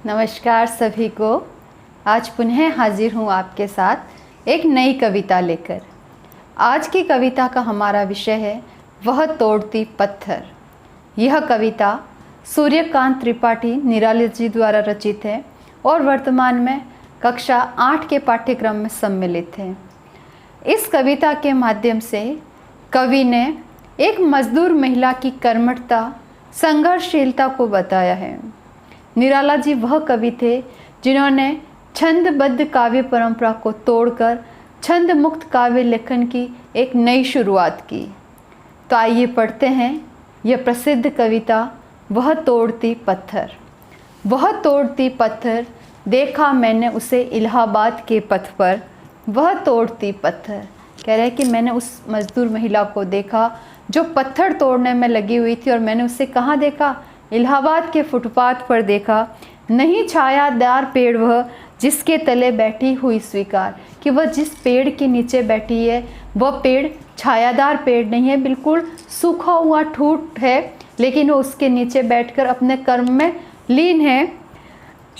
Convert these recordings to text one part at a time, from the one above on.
नमस्कार सभी को। आज पुनः हाजिर हूँ आपके साथ एक नई कविता लेकर। आज की कविता का हमारा विषय है वह तोड़ती पत्थर। यह कविता सूर्यकांत त्रिपाठी निराला जी द्वारा रचित है और वर्तमान में कक्षा 8 के पाठ्यक्रम में सम्मिलित है। इस कविता के माध्यम से कवि ने एक मजदूर महिला की कर्मठता, संघर्षशीलता को बताया है। निराला जी वह कवि थे जिन्होंने छंदबद्ध काव्य परंपरा को तोड़कर छंद मुक्त काव्य लेखन की एक नई शुरुआत की। तो आइए पढ़ते हैं यह प्रसिद्ध कविता वह तोड़ती पत्थर। वह तोड़ती पत्थर, देखा मैंने उसे इलाहाबाद के पथ पर। वह तोड़ती पत्थर, कह रहे हैं कि मैंने उस मजदूर महिला को देखा जो पत्थर तोड़ने में लगी हुई थी, और मैंने उसे कहाँ देखा? इलाहाबाद के फुटपाथ पर देखा। नहीं छायादार पेड़ वह जिसके तले बैठी हुई स्वीकार, कि वह जिस पेड़ के नीचे बैठी है वह पेड़ छायादार पेड़ नहीं है, बिल्कुल सूखा हुआ ठूठ है, लेकिन वो उसके नीचे बैठकर अपने कर्म में लीन है।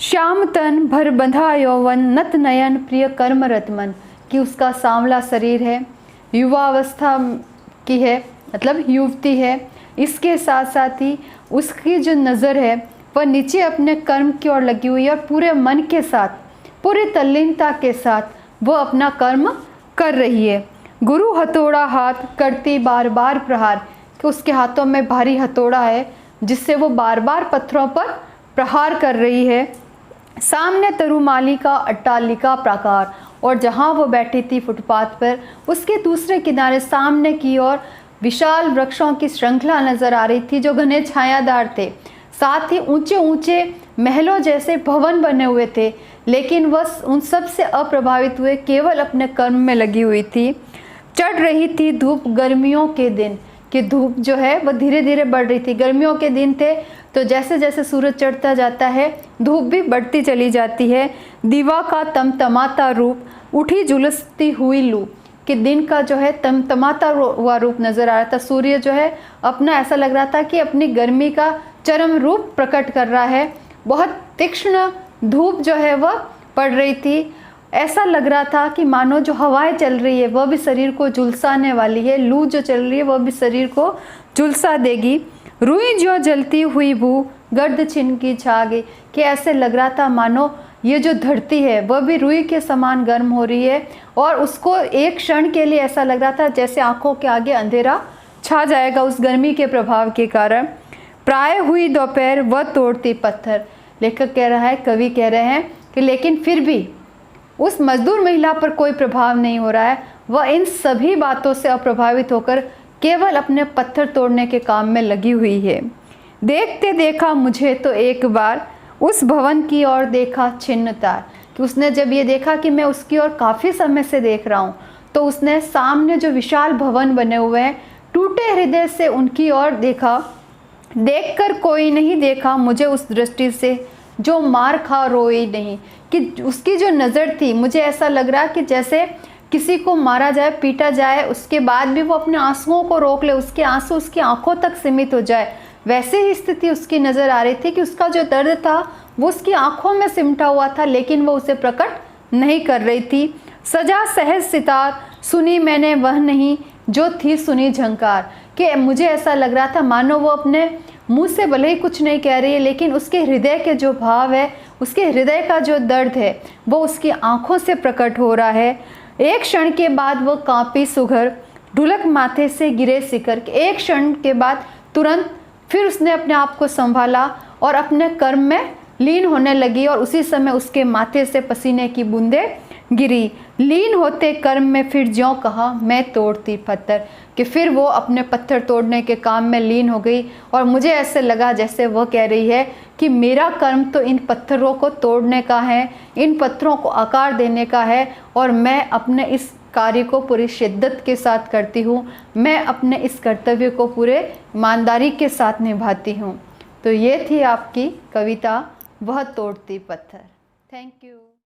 श्याम तन भर बंधा यौवन, नत नयन प्रिय कर्मरत मन, कि उसका सांवला शरीर है, युवावस्था की है, मतलब युवती है। इसके साथ साथ ही उसकी जो नज़र है वह नीचे अपने कर्म की ओर लगी हुई है, और पूरे मन के साथ, पूरी तल्लीनता के साथ वह अपना कर्म कर रही है। गुरु हथौड़ा हाथ करती बार बार प्रहार, कि उसके हाथों में भारी हथौड़ा है जिससे वो बार बार पत्थरों पर प्रहार कर रही है। सामने तरुमाली का अट्टालिका प्राकार, और जहाँ वो बैठी थी फुटपाथ पर, उसके दूसरे किनारे सामने की ओर विशाल वृक्षों की श्रृंखला नजर आ रही थी जो घने छायादार थे। साथ ही ऊंचे ऊंचे महलों जैसे भवन बने हुए थे, लेकिन वह उन सब से अप्रभावित हुए केवल अपने कर्म में लगी हुई थी। चढ़ रही थी धूप गर्मियों के दिन, कि धूप जो है वह धीरे धीरे बढ़ रही थी। गर्मियों के दिन थे तो जैसे जैसे सूरज चढ़ता जाता है धूप भी बढ़ती चली जाती है। दीवा का तमतमाता रूप, उठी झुलसती हुई लू, कि दिन का जो है तमतमाता हुआ रूप नज़र आ रहा था। सूर्य जो है अपना ऐसा लग रहा था कि अपनी गर्मी का चरम रूप प्रकट कर रहा है। बहुत तीक्ष्ण धूप जो है वह पड़ रही थी। ऐसा लग रहा था कि मानो जो हवाएं चल रही है वह भी शरीर को झुलसाने वाली है। लू जो चल रही है वह भी शरीर को झुलसा देगी। रुई जो जलती हुई भू, गर्द छिन की छा गई, कि ऐसे लग रहा था मानो ये जो धरती है वह भी रुई के समान गर्म हो रही है, और उसको एक क्षण के लिए ऐसा लग रहा था जैसे आंखों के आगे अंधेरा छा जाएगा उस गर्मी के प्रभाव के कारण। प्राय हुई दोपहर वह तोड़ती पत्थर, लेखक कह रहा है, कवि कह रहे हैं कि लेकिन फिर भी उस मजदूर महिला पर कोई प्रभाव नहीं हो रहा है। वह इन सभी बातों से अप्रभावित होकर केवल अपने पत्थर तोड़ने के काम में लगी हुई है। देखते देखा मुझे तो एक बार, उस भवन की ओर देखा छिन्न तार, कि उसने जब ये देखा कि मैं उसकी ओर काफ़ी समय से देख रहा हूँ, तो उसने सामने जो विशाल भवन बने हुए हैं टूटे हृदय से उनकी ओर देखा। देखकर कोई नहीं देखा मुझे उस दृष्टि से जो मार खा रोई नहीं, कि उसकी जो नज़र थी, मुझे ऐसा लग रहा कि जैसे किसी को मारा जाए, पीटा जाए, उसके बाद भी वो अपने आंसुओं को रोक ले, उसके आंसू उसकी आंखों तक सीमित हो जाए, वैसे ही स्थिति उसकी नज़र आ रही थी कि उसका जो दर्द था वो उसकी आंखों में सिमटा हुआ था, लेकिन वो उसे प्रकट नहीं कर रही थी। सजा सहज सितार, सुनी मैंने वह नहीं जो थी सुनी झंकार, कि मुझे ऐसा लग रहा था मानो वो अपने मुंह से भले ही कुछ नहीं कह रही है, लेकिन उसके हृदय के जो भाव है, उसके हृदय का जो दर्द है वो उसकी आंखों से प्रकट हो रहा है। एक क्षण के बाद वो कांपी सुघर, ढुलक माथे से गिरे शिखर, एक क्षण के बाद तुरंत फिर उसने अपने आप को संभाला और अपने कर्म में लीन होने लगी, और उसी समय उसके माथे से पसीने की बूंदें गिरी। लीन होते कर्म में फिर ज्यों कहा मैं तोड़ती पत्थर, कि फिर वो अपने पत्थर तोड़ने के काम में लीन हो गई। और मुझे ऐसे लगा जैसे वह कह रही है कि मेरा कर्म तो इन पत्थरों को तोड़ने का है, इन पत्थरों को आकार देने का है, और मैं अपने इस कार्य को पूरी शिद्दत के साथ करती हूँ। मैं अपने इस कर्तव्य को पूरे ईमानदारी के साथ निभाती हूँ। तो ये थी आपकी कविता वह तोड़ती पत्थर। Thank you.